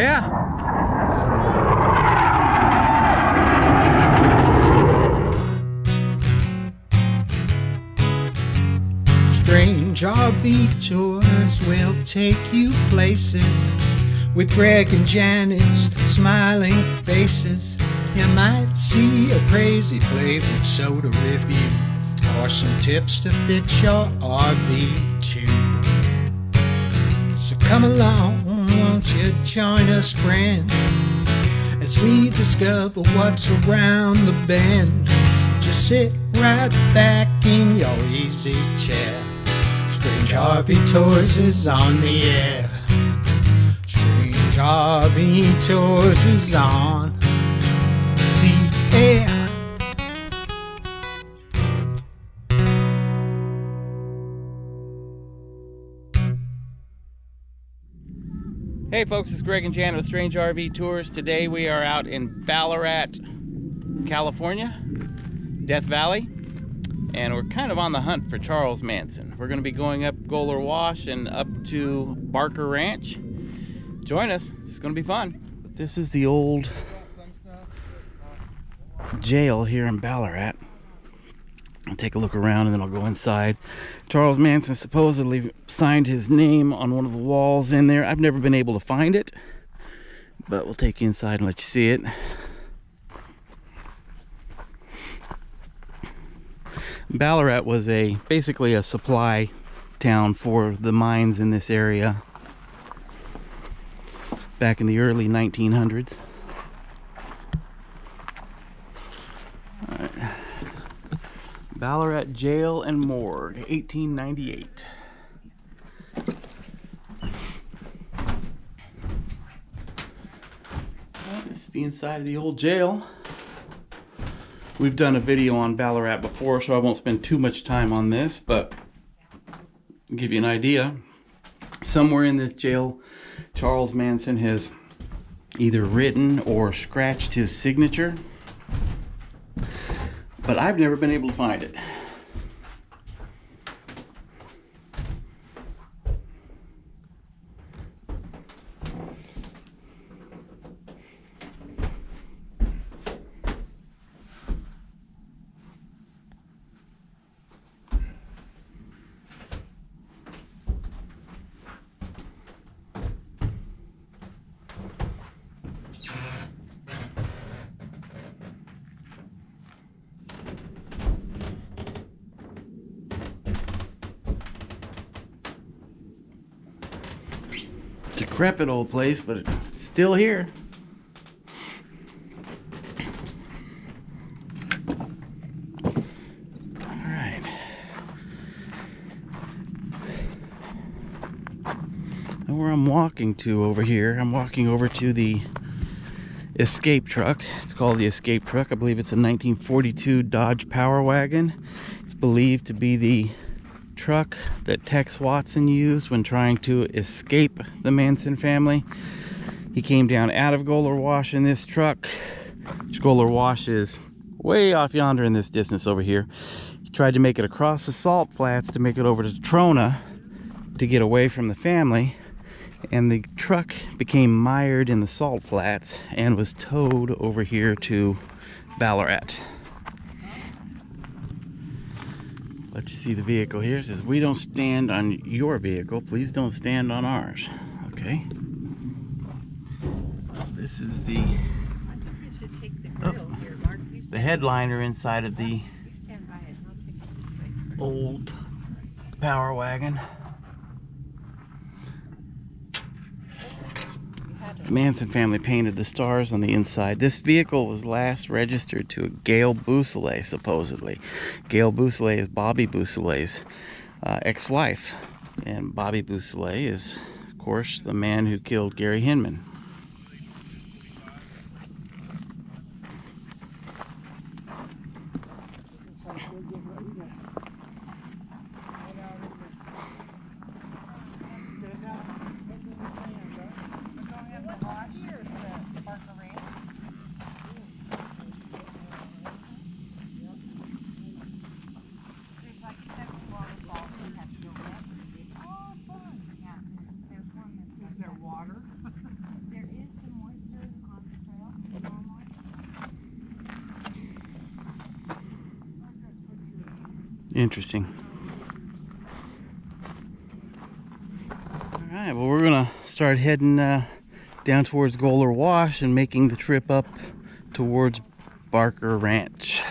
Yeah. Strange RV tours will take you places with Greg and Janet's smiling faces. You might see a crazy flavored soda review or some tips to fit your RV too. So come along, won't you join us, friend, as we discover what's around the bend. Just sit right back in your easy chair. Strange RV Tours is on the air. Strange RV Tours is on the air. Hey folks, it's Greg and Janet with Strange RV Tours. Today we are out in Ballarat, California, Death Valley, and we're kind of on the hunt for Charles Manson. We're going to be going up Goler Wash and up to Barker Ranch. Join us, it's going to be fun. This is the old jail here in Ballarat. I'll take a look around and then I'll go inside. Charles Manson supposedly signed his name on one of the walls in there. I've never been able to find it, but we'll take you inside and let you see it. Ballarat was basically a supply town for the mines in this area back in the early 1900s. All right. Ballarat Jail and Morgue, 1898. This is the inside of the old jail. We've done a video on Ballarat before, so I won't spend too much time on this, but I'll give you an idea. Somewhere in this jail, Charles Manson has either written or scratched his signature, but I've never been able to find it. Decrepit old place, but it's still here. All right. And where I'm walking to over here, I'm walking over to the escape truck. It's called the escape truck. I believe it's a 1942 Dodge Power Wagon. It's believed to be the truck that Tex Watson used when trying to escape the Manson family. He came down out of Goler Wash in this truck, which Goler Wash is way off yonder in this distance over here. He tried to make it across the salt flats to make it over to Trona to get away from the family, and the truck became mired in the salt flats and was towed over here to Ballarat. Let you see the vehicle here. It says, "We don't stand on your vehicle. Please don't stand on ours." Okay. This is the the headliner inside of the old Power Wagon. The Manson family painted the stars on the inside. This vehicle was last registered to Gail Bousselet, supposedly. Gail Bousselet is Bobby Bousselet's ex-wife. And Bobby Bousselet is, of course, the man who killed Gary Hinman. Interesting. Alright, well, we're gonna start heading down towards Goler Wash and making the trip up towards Barker Ranch.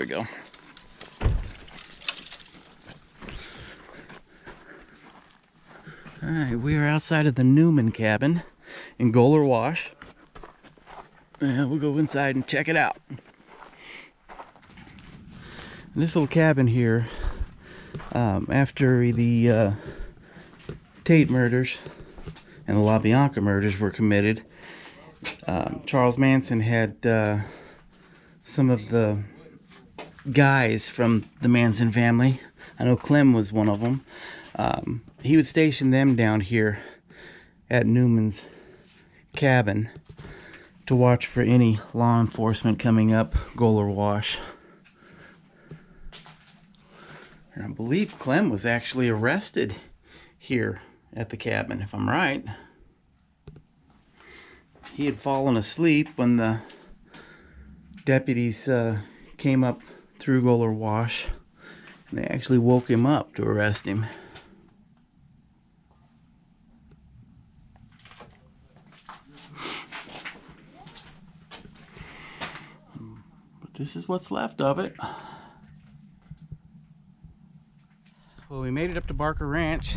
we go. All right, we are outside of the Newman cabin in Goler Wash. And we'll go inside and check it out. And this little cabin here, after the Tate murders and the LaBianca murders were committed, Charles Manson had some of the guys from the Manson family. I know Clem was one of them. He would station them down here at Newman's cabin to watch for any law enforcement coming up Goler Wash. And I believe Clem was actually arrested here at the cabin, if I'm right. He had fallen asleep when the deputies came up through Goler Wash, and they actually woke him up to arrest him. But this is what's left of it. Well, we made it up to Barker Ranch.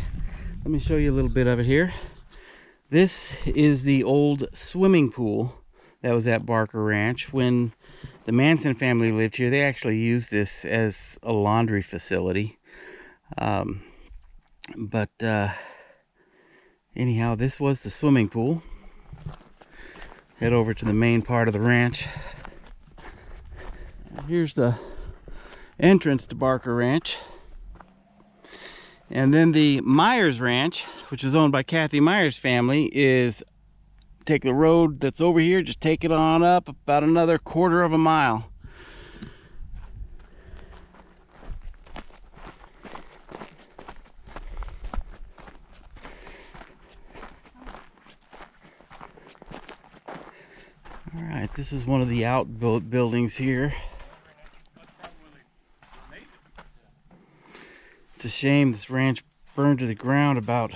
Let me show you a little bit of it here. This is the old swimming pool that was at Barker Ranch. When the Manson family lived here, they actually used this as a laundry facility. Anyhow, this was the swimming pool. Head over to the main part of the ranch. Here's the entrance to Barker Ranch. And then the Myers Ranch, which is owned by Kathy Myers' family, is take the road that's over here, just take it on up about another quarter of a mile. All right, this is one of the outbuildings here. It's a shame this ranch burned to the ground about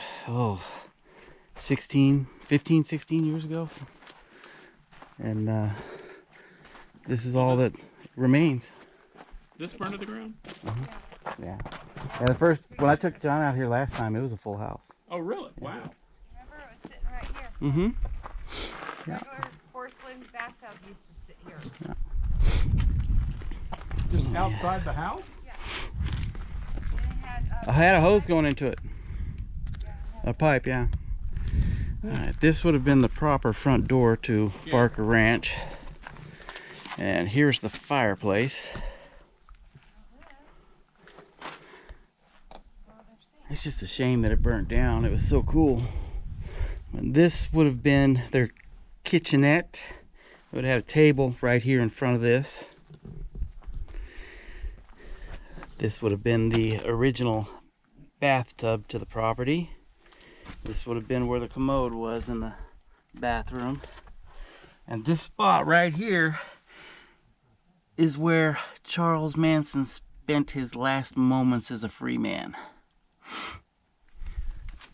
15, 16 years ago. And this is all that remains. This burned to the ground? Yeah. And when I took John out here last time, it was a full house. Oh, really? Yeah. Wow. Remember, it was sitting right here. Mm-hmm. Yeah. Regular porcelain bathtub used to sit here. Just outside the house? Yeah. And it I had a hose going into it. A pipe, yeah. All right, this would have been the proper front door to Barker Ranch. And here's the fireplace. It's just a shame that it burnt down. It was so cool. And this would have been their kitchenette. It would have had a table right here in front of this. This would have been the original bathtub to the property. This would have been where the commode was in the bathroom. And this spot right here is where Charles Manson spent his last moments as a free man.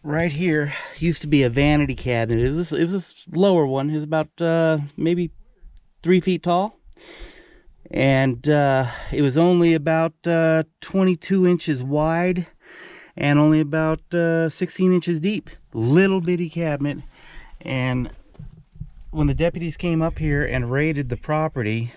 Right here used to be a vanity cabinet. It was a lower one. It was about maybe 3 feet tall. And it was only about 22 inches wide and only about 16 inches deep. Little bitty cabinet. And when the deputies came up here and raided the property,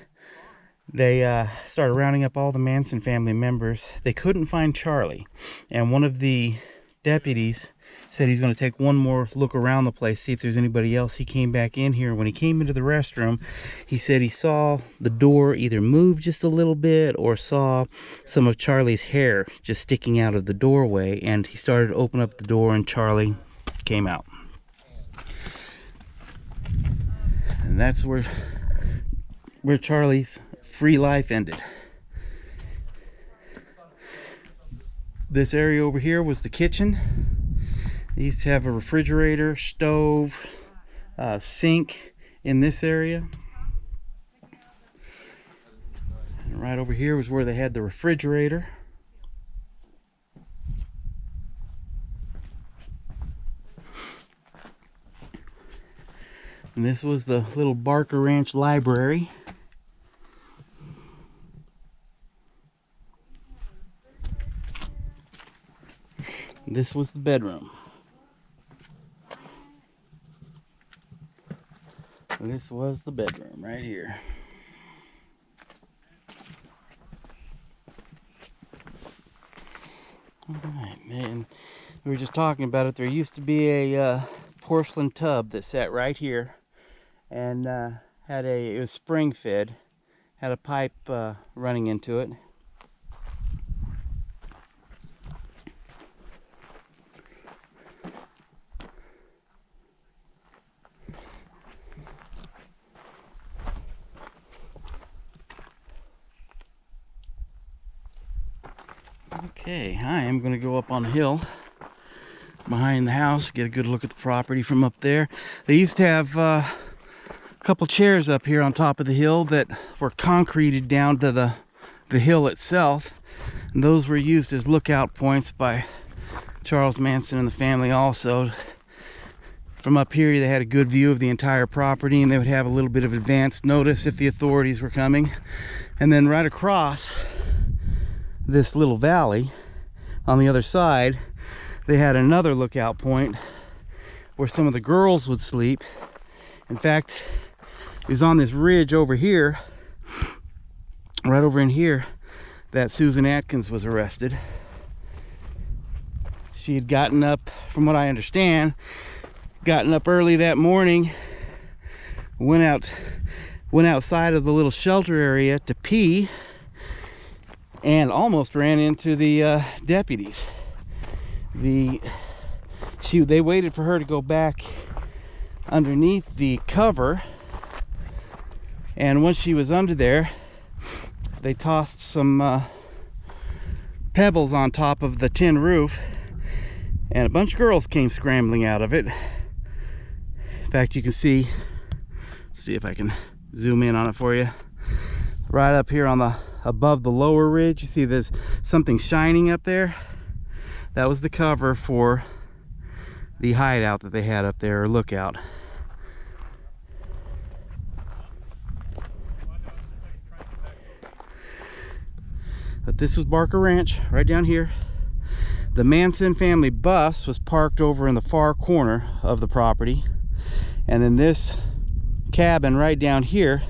they started rounding up all the Manson family members. They couldn't find Charlie. And one of the deputies said he's going to take one more look around the place, see if there's anybody else. He came back in here. When he came into the restroom, he said he saw the door either move just a little bit or saw some of Charlie's hair just sticking out of the doorway, and he started to open up the door and Charlie came out. And that's where Charlie's free life ended. This area over here was the kitchen. They used to have a refrigerator, stove, sink in this area. And right over here was where they had the refrigerator. And this was the little Barker Ranch library. This was the bedroom. This was the bedroom right here. Alright, and we were just talking about it. There used to be a porcelain tub that sat right here and it was spring fed, had a pipe running into it. Okay, I am going to go up on the hill behind the house, get a good look at the property from up there. They used to have a couple chairs up here on top of the hill that were concreted down to the hill itself, and those were used as lookout points by Charles Manson and the family also. From up here they had a good view of the entire property, and they would have a little bit of advance notice if the authorities were coming. And then right across this little valley on the other side, they had another lookout point where some of the girls would sleep. In fact, it was on this ridge over here, right over in here, that Susan Atkins was arrested. She had gotten up, from what I understand, gotten up early that morning, went outside of the little shelter area to pee, and almost ran into the deputies. They waited for her to go back underneath the cover, and once she was under there, they tossed some pebbles on top of the tin roof, and a bunch of girls came scrambling out of it. In fact, you can see if I can zoom in on it for you. Right up here on above the lower ridge, you see there's something shining up there. That was the cover for the hideout that they had up there, or lookout. But this was Barker Ranch, right down here. The Manson family bus was parked over in the far corner of the property. And then this cabin right down here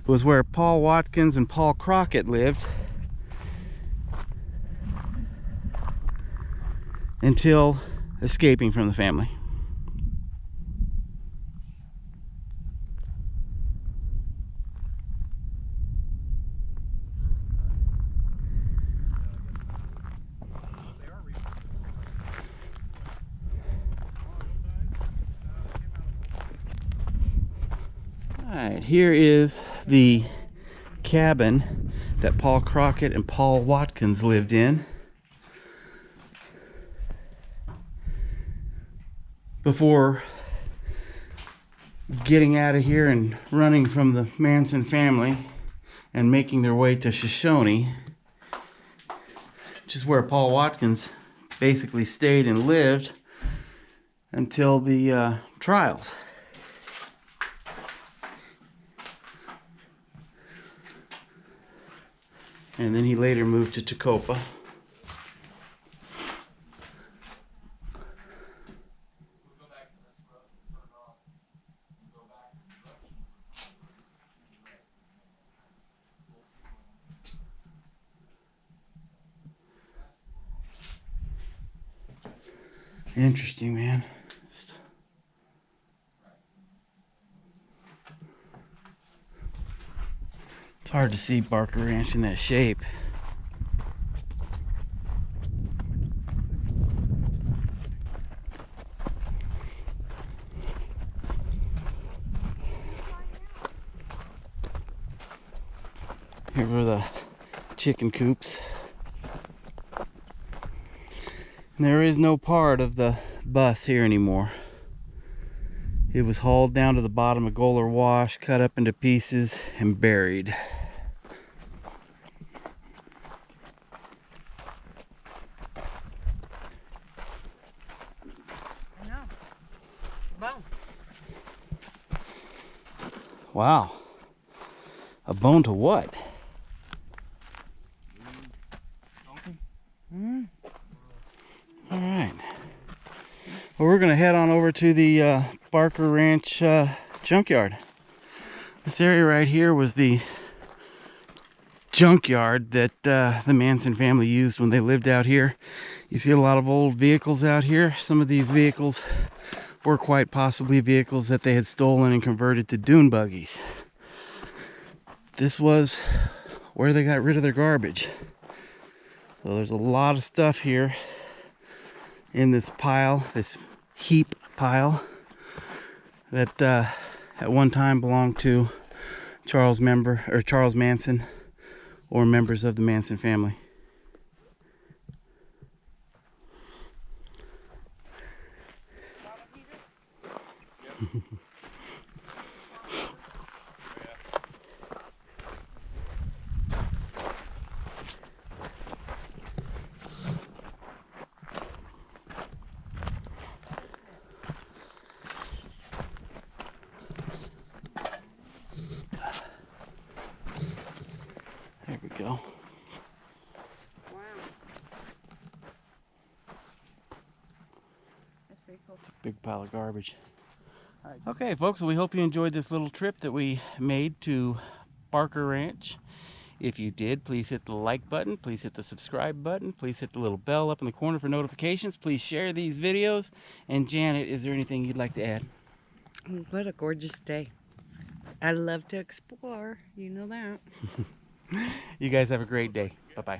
was where Paul Watkins and Paul Crockett lived until escaping from the family. Alright, here is the cabin that Paul Crockett and Paul Watkins lived in before getting out of here and running from the Manson family and making their way to Shoshone, which is where Paul Watkins basically stayed and lived until the trials. And then he later moved to Tacopa. Interesting, man. It's hard to see Barker Ranch in that shape. Here were the chicken coops. And there is no part of the bus here anymore. It was hauled down to the bottom of Goler Wash, cut up into pieces, and buried. I know. Bone. Wow. A bone to what? All right. Well, we're gonna head on over to the Barker Ranch junkyard. This area right here was the junkyard that the Manson family used when they lived out here. You see a lot of old vehicles out here. Some of these vehicles were quite possibly vehicles that they had stolen and converted to dune buggies. This was where they got rid of their garbage. So there's a lot of stuff here in this pile, this heap pile, that at one time belonged to Charles Manson, or members of the Manson family. There we go. Wow. That's pretty cool. It's a big pile of garbage. Okay, folks, so we hope you enjoyed this little trip that we made to Barker Ranch. If you did, please hit the like button, please hit the subscribe button, please hit the little bell up in the corner for notifications, please share these videos. And Janet, is there anything you'd like to add? What a gorgeous day. I love to explore, you know that. You guys have a great day. Bye-bye.